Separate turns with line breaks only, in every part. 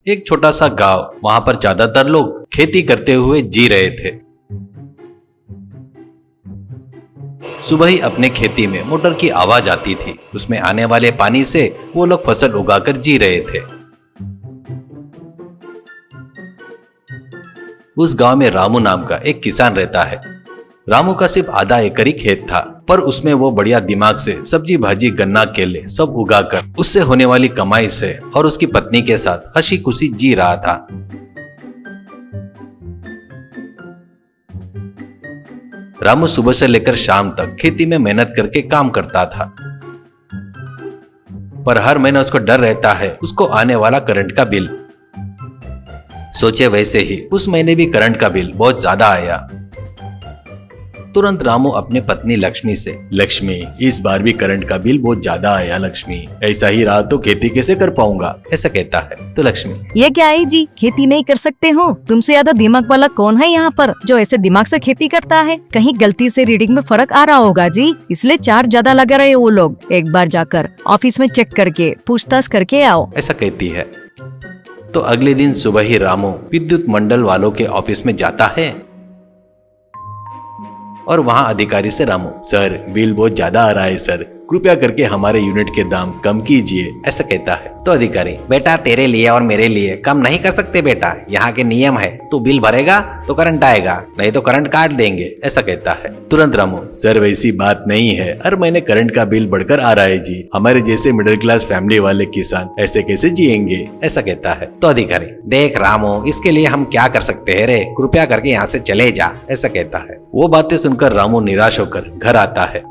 एक छोटा सा गांव, वहां पर ज्यादातर लोग खेती करते हुए जी रहे थे। सुबह ही अपने खेती में मोटर की आवाज आती थी। उसमें आने वाले पानी से वो लोग फसल उगाकर जी रहे थे। उस गांव में रामू नाम का एक किसान रहता है। रामू का सिर्फ आधा एकड़ ही खेत था, पर उसमें वो बढ़िया दिमाग से सब्जी भाजी गन्ना केले सब उगाकर उससे होने वाली कमाई से और उसकी पत्नी के साथ हंसी खुशी जी रहा था। रामू सुबह से लेकर शाम तक खेती में मेहनत करके काम करता था, पर हर महीने उसको डर रहता है उसको आने वाला करंट का बिल। सोचे वैसे ही उस महीने भी करंट का बिल बहुत ज्यादा आया। तुरंत रामू अपने पत्नी लक्ष्मी से, लक्ष्मी इस बार भी करंट का बिल बहुत ज्यादा आया लक्ष्मी, ऐसा ही रहा तो खेती कैसे कर पाऊंगा, ऐसा कहता है। तो लक्ष्मी,
ये क्या है जी, खेती नहीं कर सकते हो? तुमसे ज्यादा दिमाग वाला कौन है यहाँ पर जो ऐसे दिमाग से खेती करता है? कहीं गलती से रीडिंग में फर्क आ रहा होगा जी, इसलिए चार्ज ज्यादा लगा रहे वो लोग। एक बार जाकर ऑफिस में चेक करके पूछताछ करके आओ,
ऐसा कहती है। तो अगले दिन सुबह ही रामू विद्युत मंडल वालों के ऑफिस में जाता है और वहां अधिकारी से रामू, सर बिल बहुत ज्यादा आ रहा है सर, कृपया करके हमारे यूनिट के दाम कम कीजिए, ऐसा कहता है। तो अधिकारी, बेटा तेरे लिए और मेरे लिए कम नहीं कर सकते बेटा, यहाँ के नियम है, तू बिल भरेगा तो करंट आएगा, नहीं तो करंट काट देंगे, ऐसा कहता है। तुरंत रामू, सर वैसी बात नहीं है, हर महीने करंट का बिल बढ़कर आ रहा है जी, हमारे जैसे मिडिल क्लास फैमिली वाले किसान ऐसे कैसे जिएंगे, ऐसा कहता है। तो अधिकारी, देख रामू इसके लिए हम क्या कर सकते हैं रे, कृपया करके यहाँ से चले जा, ऐसा कहता है। वो बातें सुनकर रामू निराश होकर घर आता है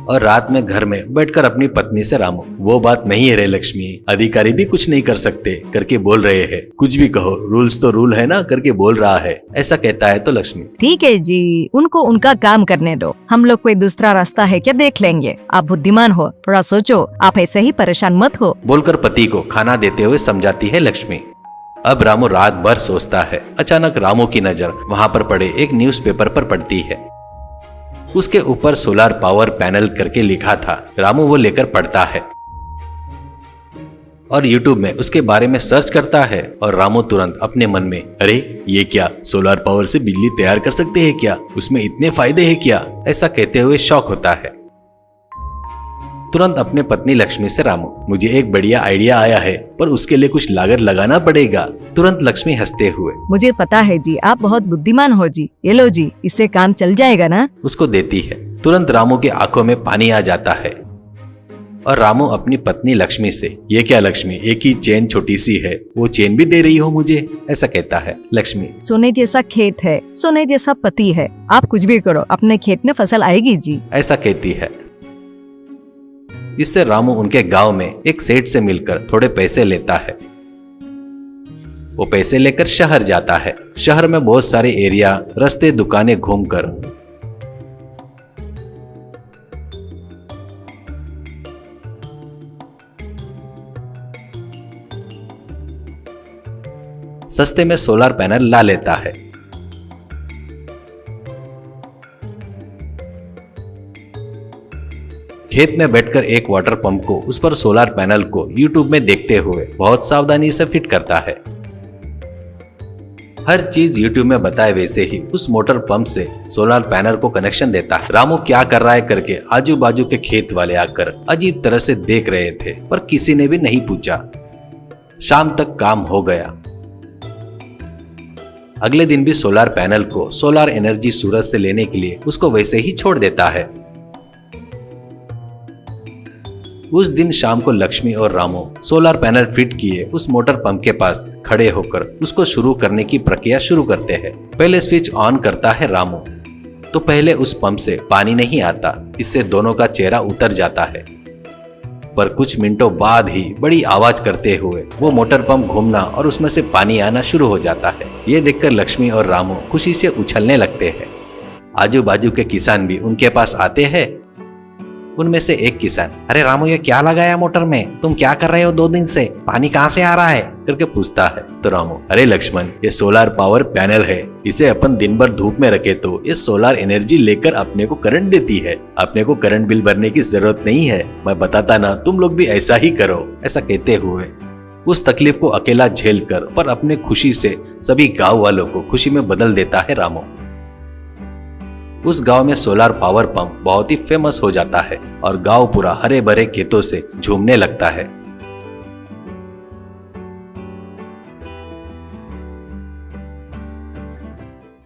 और रात में घर में बैठकर अपनी पत्नी से, रामू वो बात नहीं है रे लक्ष्मी, अधिकारी भी कुछ नहीं कर सकते करके बोल रहे हैं, कुछ भी कहो रूल्स तो रूल है ना करके बोल रहा है, ऐसा कहता है। तो लक्ष्मी,
ठीक है जी, उनको उनका काम करने दो, हम लोग कोई दूसरा रास्ता है क्या देख लेंगे। आप बुद्धिमान हो, थोड़ा सोचो, आप ऐसे ही परेशान मत हो,
बोलकर पति को खाना देते हुए समझाती है लक्ष्मी। अब रामू रात भर सोचता है। अचानक रामू की नजर वहां पर पड़े एक न्यूज़पेपर पर पड़ती है। उसके ऊपर सोलर पावर पैनल करके लिखा था। रामू वो लेकर पढ़ता है और यूट्यूब में उसके बारे में सर्च करता है और रामू तुरंत अपने मन में, अरे ये क्या, सोलर पावर से बिजली तैयार कर सकते हैं क्या, उसमें इतने फायदे हैं क्या, ऐसा कहते हुए शौक होता है। तुरंत अपने पत्नी लक्ष्मी से, रामू मुझे एक बढ़िया आइडिया आया है, पर उसके लिए कुछ लागत लगाना पड़ेगा। तुरंत लक्ष्मी हंसते हुए,
मुझे पता है जी, आप बहुत बुद्धिमान हो जी, ये लो जी, इससे काम चल जाएगा ना,
उसको देती है। तुरंत रामू की आंखों में पानी आ जाता है और रामू अपनी पत्नी लक्ष्मी से, ये क्या लक्ष्मी, एक ही चेन छोटी सी है, वो चेन भी दे रही हो मुझे, ऐसा कहता है। लक्ष्मी,
सोने जैसा खेत है, सोने जैसा पति है, आप कुछ भी करो, अपने खेत में फसल आएगी जी,
ऐसा कहती है। इससे रामू उनके गांव में एक सेठ से मिलकर थोड़े पैसे लेता है। वो पैसे लेकर शहर जाता है। शहर में बहुत सारे एरिया, रास्ते, दुकानें घूमकर सस्ते में सोलर पैनल ला लेता है। खेत में बैठकर एक वाटर पंप को, उस पर सोलर पैनल को यूट्यूब में देखते हुए बहुत सावधानी से फिट करता है। हर चीज यूट्यूब में बताए वैसे ही उस मोटर पंप से सोलर पैनल को कनेक्शन देता है। रामू क्या कर रहा है करके आजू बाजू के खेत वाले आकर अजीब तरह से देख रहे थे, पर किसी ने भी नहीं पूछा। शाम तक काम हो गया। अगले दिन भी सोलर पैनल को सोलर एनर्जी सूरज से लेने के लिए उसको वैसे ही छोड़ देता है। उस दिन शाम को लक्ष्मी और रामू सोलर पैनल फिट किए उस मोटर पंप के पास खड़े होकर उसको शुरू करने की प्रक्रिया शुरू करते हैं। पहले स्विच ऑन करता है रामू, तो पहले उस पंप से पानी नहीं आता, इससे दोनों का चेहरा उतर जाता है। पर कुछ मिनटों बाद ही बड़ी आवाज करते हुए वो मोटर पंप घूमना और उसमें से पानी आना शुरू हो जाता है। ये देखकर लक्ष्मी और रामू खुशी से उछलने लगते हैं। आजू बाजू के किसान भी उनके पास आते हैं। उनमें से एक किसान, अरे रामू ये क्या लगाया मोटर में, तुम क्या कर रहे हो 2 दिन से, पानी कहाँ से आ रहा है करके पूछता है। तो रामू, अरे लक्ष्मण ये सोलर पावर पैनल है, इसे अपन दिन भर धूप में रखे तो ये सोलर एनर्जी लेकर अपने को करंट देती है, अपने को करंट बिल भरने की जरूरत नहीं है, मैं बताता ना, तुम लोग भी ऐसा ही करो, ऐसा कहते हुए उस तकलीफ को अकेला झेल कर पर अपने खुशी से सभी गांव वालों को खुशी में बदल देता है रामू। उस गांव में सोलर पावर पंप बहुत ही फेमस हो जाता है और गांव पूरा हरे भरे खेतों से झूमने लगता है।